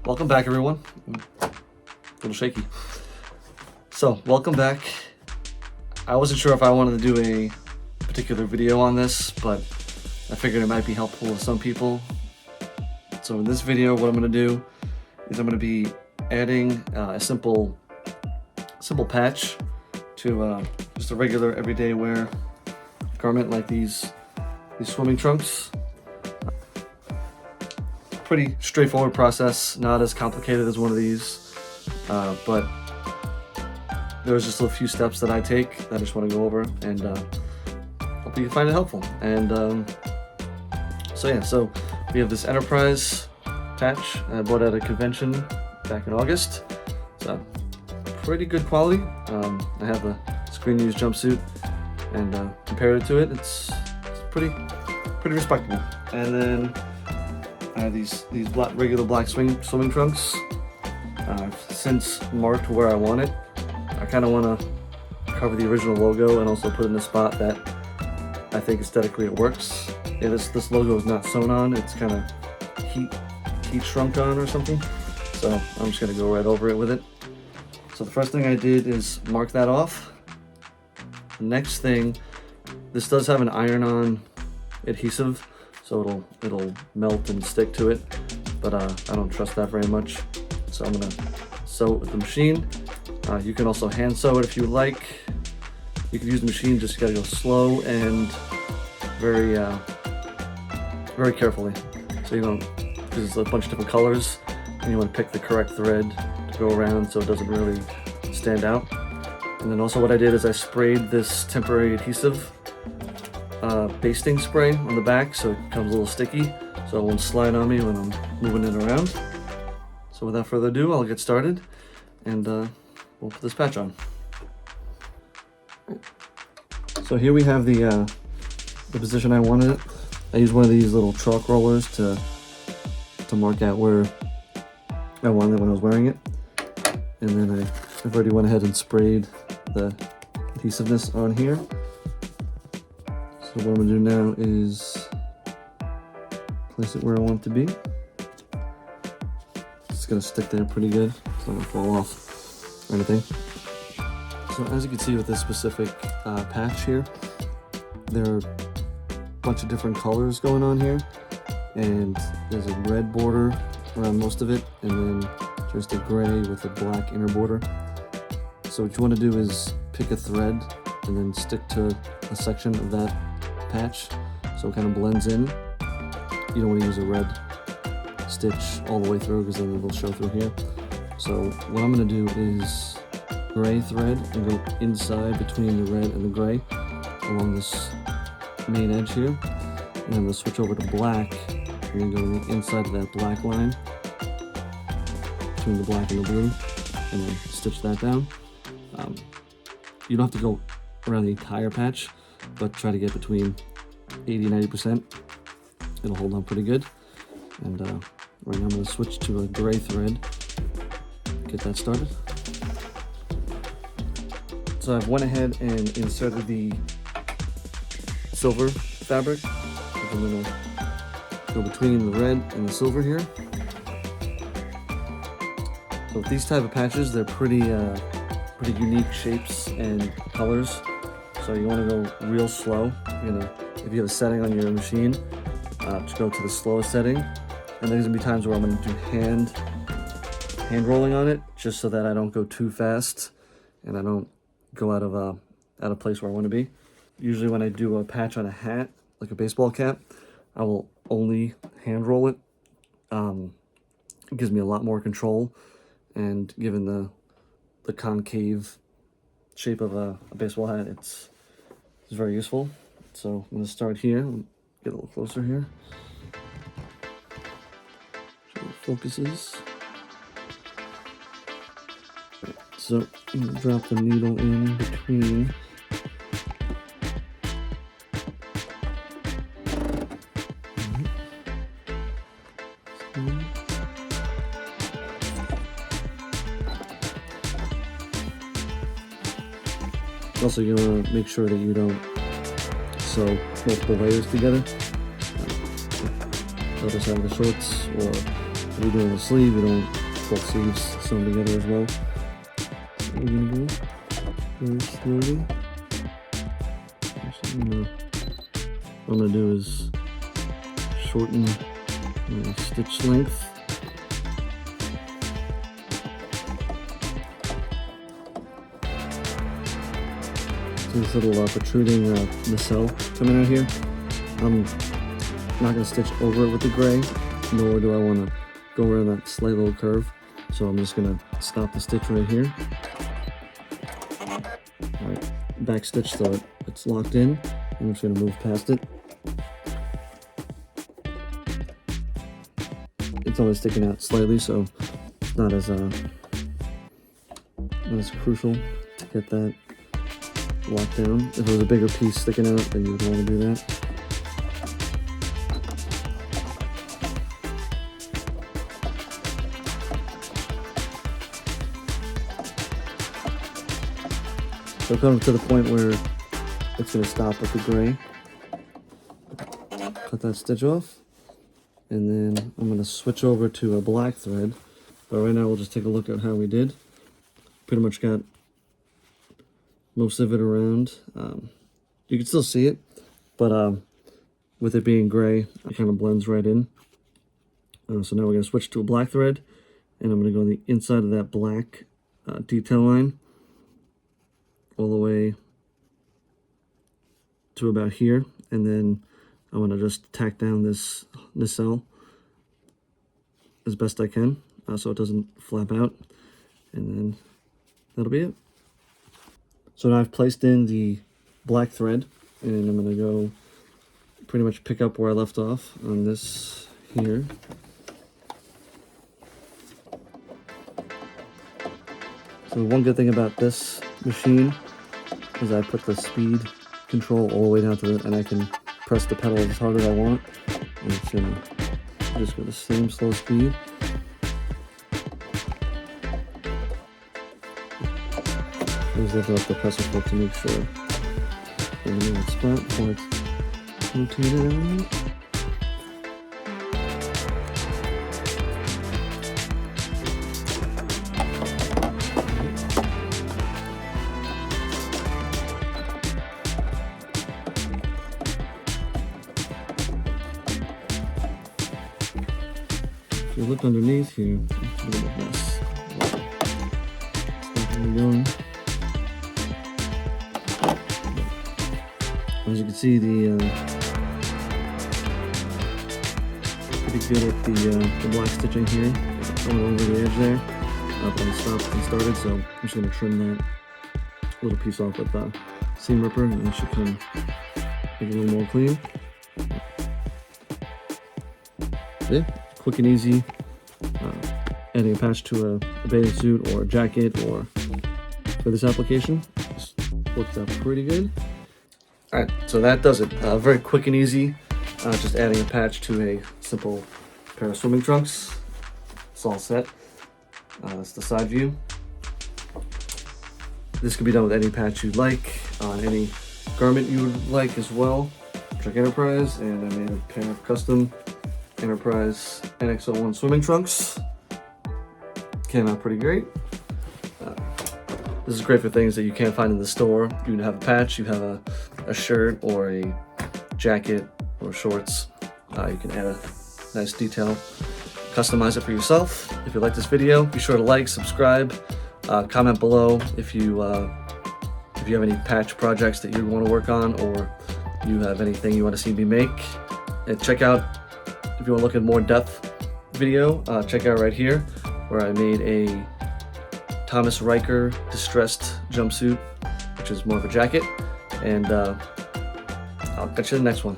Welcome back, everyone. A little shaky. So, welcome back. I wasn't sure if I wanted to do a particular video on this, but I figured it might be helpful to some people. So in this video, what I'm going to do is I'm going to be adding a simple patch to just a regular everyday wear garment like these swimming trunks. Pretty straightforward process, not as complicated as one of these, but there's just a few steps that I take that I just want to go over, and hope you find it helpful. And so we have this Enterprise patch I bought at a convention back in August. So pretty good quality. I have the Screen Use jumpsuit and compared it to it. It's pretty respectable. And then I have these regular black swimming trunks. I've since marked where I want it. I kind of want to cover the original logo and also put it in a spot that I think aesthetically it works. Yeah, this logo is not sewn on. It's kind of heat shrunk on or something. So I'm just gonna go right over it with it. So the first thing I did is mark that off. The next thing, this does have an iron-on adhesive, so it'll melt and stick to it, but I don't trust that very much. So I'm gonna sew it with the machine. You can also hand sew it if you like. You can use the machine, just gotta go slow and very carefully. So you don't, because it's a bunch of different colors, and you want to pick the correct thread to go around so it doesn't really stand out. And then also what I did is I sprayed this temporary adhesive basting spray on the back so it becomes a little sticky, so it won't slide on me when I'm moving it around. So without further ado, I'll get started and we'll put this patch on. So here we have the position I wanted it. I used one of these little chalk rollers to mark out where I wanted it when I was wearing it. And then I've already went ahead and sprayed the adhesiveness on here. So what I'm gonna do now is place it where I want it to be. It's gonna stick there pretty good. It's not gonna fall off or anything. So as you can see with this specific patch here, there are a bunch of different colors going on here, and there's a red border around most of it, and then just a gray with a black inner border. So what you want to do is pick a thread and then stick to a section of that patch so it kind of blends in. You don't want to use a red stitch all the way through because then it will show through here. So what I'm going to do is gray thread and go inside between the red and the gray along this main edge here, and I'm going to switch over to black and then go on the inside of that black line between the black and the blue, and then stitch that down. You don't have to go around the entire patch, but try to get between 80-90%. It'll hold on pretty good. And right now I'm going to switch to a gray thread, get that started. So I've went ahead and inserted the silver fabric. I'm going to go between the red and the silver here. So with these type of patches, they're pretty unique shapes and colors. So you want to go real slow. If you have a setting on your machine, just go to the slowest setting. And there's gonna be times where I'm gonna do hand rolling on it, just so that I don't go too fast and I don't go out of place where I want to be. Usually when I do a patch on a hat, like a baseball cap, I will only hand roll it. It gives me a lot more control, and given the concave shape of a baseball hat, it's very useful. So I'm going to start here, get a little closer here. So it focuses. So I'm going to drop the needle in between. Also, you want to make sure that you don't sew multiple layers together. The other side of the shorts, or What we do on the sleeve, we don't both sleeves sewn together as well. So we're gonna go very slowly. What I'm gonna do is shorten my stitch length. See this little protruding nacelle coming out here. I'm not gonna stitch over it with the gray, nor do I want to go around that slight little curve. So I'm just gonna stop the stitch right here. Alright, back stitch so it's locked in. I'm just gonna move past it. It's only sticking out slightly, so it's not as crucial to get that locked down. If it was a bigger piece sticking out, then you would want to do that. So coming to the point where it's going to stop with the gray. Cut that stitch off, and then I'm going to switch over to a black thread. But right now we'll just take a look at how we did. Pretty much got most of it around. You can still see it, but with it being gray, it kind of blends right in. So now we're going to switch to a black thread, and I'm going to go on the inside of that black detail line all the way to about here, and then I'm going to just tack down this nacelle as best I can so it doesn't flap out, and then that'll be it. So now I've placed in the black thread, and I'm going to go pretty much pick up where I left off on this here. So one good thing about this machine is I put the speed control all the way down to it, and I can press the pedal as hard as I want, and it's gonna just go the same slow speed. I just have to press it to make sure I'm in the right spot before it's rotated out. If you look underneath here, it's a little mess. As you can see, pretty good at the black stitching here, going over the edge there. But I stopped and started, so I'm just going to trim that little piece off with the seam ripper, and it should come make it a little more clean. Yeah, quick and easy. Adding a patch to a bathing suit or a jacket, or for this application, just worked out pretty good. All right, so that does it. Very quick and easy. Just adding a patch to a simple pair of swimming trunks. It's all set. That's the side view. This could be done with any patch you'd like, on any garment you would like as well. Trek Enterprise, and I made a pair of custom Enterprise NX01 swimming trunks. Came out pretty great. This is great for things that you can't find in the store. You can have a patch, you have a shirt or a jacket or shorts. You can add a nice detail, customize it for yourself. If you like this video, be sure to like, subscribe, comment below if you have any patch projects that you want to work on, or you have anything you want to see me make. And check out, if you want to look at more depth video, check out right here where I made a Thomas Riker distressed jumpsuit, which is more of a jacket, and I'll catch you in the next one.